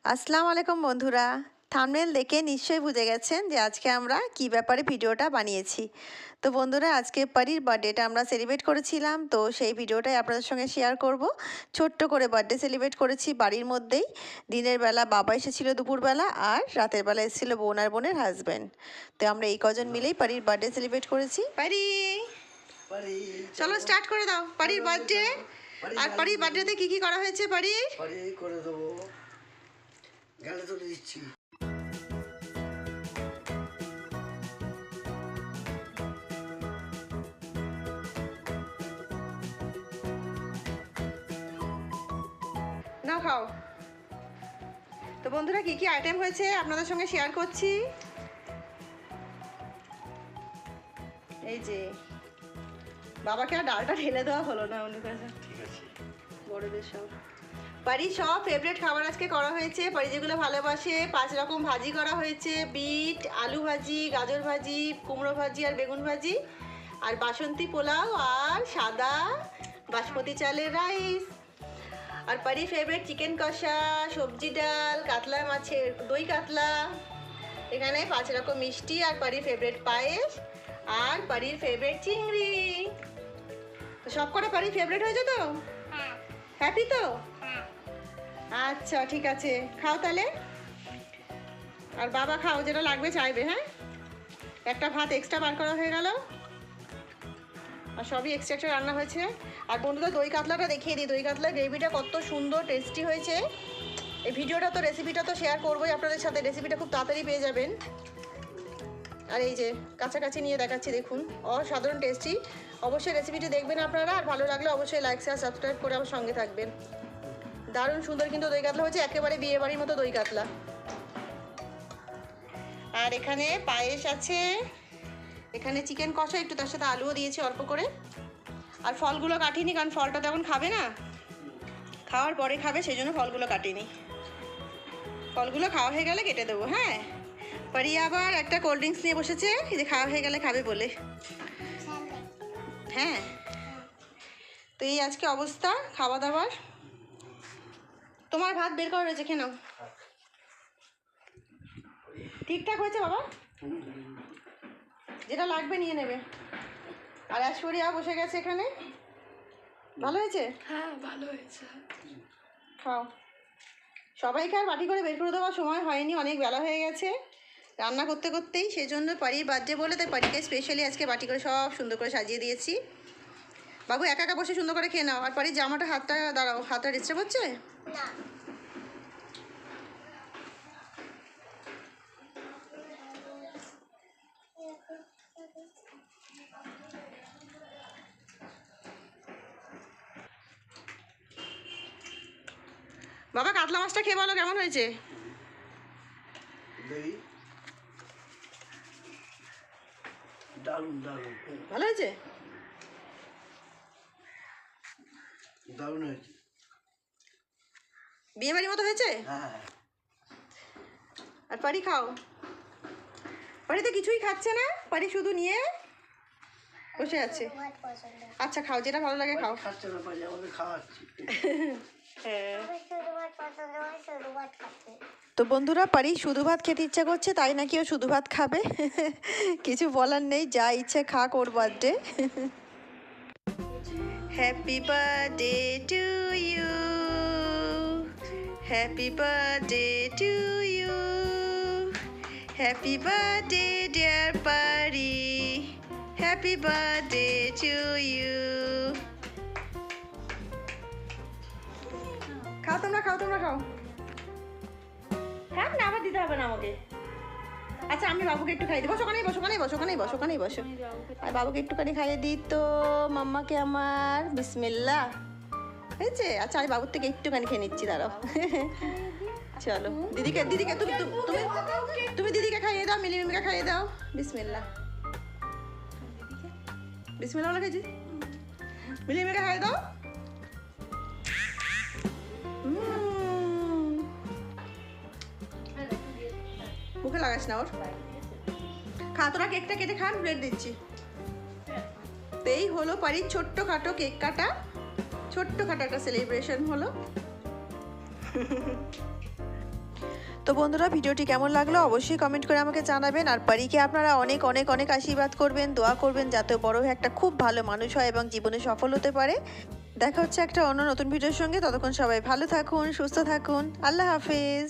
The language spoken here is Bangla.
আসসালামু আলাইকুম বন্ধুরা। থাম্বনেল দেখে নিশ্চয়ই বুঝে গেছেন যে আজকে আমরা কি ব্যাপারে ভিডিওটা বানিয়েছি। তো বন্ধুরা, আজকে পারির বার্থডেটা আমরা সেলিব্রেট করেছিলাম, তো সেই ভিডিওটাই আপনাদের সঙ্গে শেয়ার করব। ছোট্ট করে বার্থডে সেলিব্রেট করেছি বাড়ির মধ্যেই। দিনের বেলা বাবা এসেছিল, দুপুরবেলা, আর রাতের বেলা এসেছিল বোন আর বোনের হাজব্যান্ড। তো আমরা এই কজন মিলেই পারির বার্থডে সেলিব্রেট করেছি। পারি, চলো স্টার্ট করে দাও পারির বার্থডে। আর পারির বার্থডেতে কি কি করা হয়েছে? পারি করে দেবো, গালে তুলে দিচ্ছি। নাও খাও। তো বন্ধুরা, কি কি আইটেম হয়েছে আপনাদের সঙ্গে শেয়ার করছি। এই যে বাবাকে আর ডালটা ঢেলে দেওয়া হলো না অন্য কাছে, ঠিক আছে, বড়দের সব পারি সব ফেভারিট খাবার আজকে করা হয়েছে। পারি যেগুলো ভালোবাসে 5 রকম ভাজি করা হয়েছে: বিট, আলু ভাজি, গাজর ভাজি, কুমড়ো ভাজি আর বেগুন ভাজি, আর বাসন্তী পোলাও, আর সাদা বাসমতি চালের রাইস, আর পারি ফেভারিট চিকেন কষা, সবজি ডাল, কাতলা মাছের দই কাতলা, এখানে 5 রকম মিষ্টি, আর পারির ফেভারিট পায়েস, আর পারির ফেভারিট চিংড়ি। তো সব কটা পারির ফেভারিট হয়েছে তো? হ্যাপি তো? আচ্ছা ঠিক আছে, খাও তাহলে। আর বাবা খাও, যেটা লাগবে চাইবে। হ্যাঁ, একটা ভাত এক্সট্রা বার করা হয়ে গেল, আর সবই এক্সট্রা এক্সট্রা রান্না হয়েছে। আর বন্ধুদের দই কাতলাটা দেখিয়ে দিই। দই কাতলার গ্রেভিটা কত সুন্দর টেস্টি হয়েছে। এই ভিডিওটা তো রেসিপিটা তো শেয়ার করবোই আপনাদের সাথে, রেসিপিটা খুব তাড়াতাড়ি পেয়ে যাবেন। আর এই যে কাছাকাছি নিয়ে দেখাচ্ছি, দেখুন, অসাধারণ টেস্টি। অবশ্যই রেসিপিটি দেখবেন আপনারা, আর ভালো লাগলে অবশ্যই লাইক শেয়ার সাবস্ক্রাইব করে আমার সঙ্গে থাকবেন। দারুণ সুন্দর কিন্তু দই কাতলা হয়েছে, একেবারে বিয়ে বাড়ির মতো দই কাতলা। আর এখানে পায়েস আছে, এখানে চিকেন কষা, একটু তার সাথে আলুও দিয়েছি অল্প করে। আর ফলগুলো কাটিনি, কারণ ফলটা তেমন খাবে না, খাওয়ার পরে খাবে, সেই জন্য ফলগুলো কাটিনি। ফলগুলো খাওয়া হয়ে গেলে কেটে দেবো। হ্যাঁ, পারি আবার একটা কোল্ড ড্রিঙ্কস নিয়ে বসেছে, এই যে খাওয়া হয়ে গেলে খাবে বলে। হ্যাঁ, তো এই আজকে অবস্থা খাওয়া দাওয়ার। তোমার ভাত বের করা রয়েছে, খেয়ে নাও। ঠিকঠাক হয়েছে বাবা, যেটা লাগবে নিয়ে নেবে। আর ঐশ্বরিয়া বসে গেছে এখানে। ভালো হয়েছে? হ্যাঁ, ভালো হয়েছে। খাও। সবাইকে আর বাটি করে বের করে দেওয়ার সময় হয়নি, অনেক বেলা হয়ে গেছে রান্না করতে করতেই। সেই জন্য পারির বার্থডে বলে তাই পারিকে স্পেশালি আজকে বাটি করে সব সুন্দর করে সাজিয়ে দিয়েছি। বাবু একা একা বসে সুন্দর করে খেয়ে নাও। আর পারির জামাটা হাতটা দাঁড়াও, হাতটা ডিস্টার্ব হচ্ছে না, বাবা কাতলা মাছটা খেয়ে বলো কেমন হয়েছে। দই দারুণ দারুণ ভালো হয়েছে? দারুণ হয়েছে। বিয়ে বাড়ির মতো হয়েছে। হ্যাঁ, আর পারি খাও। পারি তো কিছুই খাচ্ছে না, পারি শুধু নিয়ে বসে আছে। ভাত পছন্দ। আচ্ছা খাও, যেটা ভালো লাগে খাও। খাচ্ছে না, পারি আমাদের খাওয়াচ্ছি। হ্যাঁ, আমি শুধু ভাত পছন্দ করি, শুধু ভাত খাচ্ছি। তো বন্ধুরা, পারি শুধু ভাত খেতে ইচ্ছা করছে, তাই নাকি ও শুধু ভাত খাবে। কিছু বলার নেই, যা ইচ্ছে খা, ওর birthday. Happy birthday to you, happy birthday to you, happy birthday dear Pari, happy birthday to you. খাও তোমরা, খাও তোমরা, খাও। থাক না, আবার দিতে হবে না আমাকে। আচ্ছা আমি বাবুকে একটু খাইয়ে দিই। বসো, ওখানেই বসো, ওখানেই বসো, ওখানেই বসো, ওখানেই বসো। আর বাবুকে একটুখানি খাইয়ে দিই তো মাম্মাকে আমার। বিসমিল্লাহ। হয়েছে? আচ্ছা আমি বাবুর থেকে একটুখানি খেয়ে নিচ্ছি, দাঁড়াও। চলো দিদিকে, দিদিকে তুমি তুমি তুমি দিদিকে খাইয়ে দাও, মিলিমিকে খাইয়ে দাও। বিসমিল্লাহ, বিসমিল্লাহ বলে খাইছি। মিলিমিকে খাইয়ে দাও। মুখে লাগাস না ওর। খা, তোরা কেকটা কেটে খান, প্লেট দিচ্ছি। তো এই হলো পারির ছোট্টখাটো কেক কাটা, ছোট্টখাটো একটা সেলিব্রেশন হলো। তো বন্ধুরা, ভিডিওটি কেমন লাগলো অবশ্যই কমেন্ট করে আমাকে জানাবেন। আর পারিকে আপনারা অনেক অনেক অনেক আশীর্বাদ করবেন, দোয়া করবেন যাতে বড় হয়ে একটা খুব ভালো মানুষ হয় এবং জীবনে সফল হতে পারে। দেখা হচ্ছে একটা অন্য নতুন ভিডিওর সঙ্গে। ততক্ষণ সবাই ভালো থাকুন, সুস্থ থাকুন। আল্লাহ হাফেজ।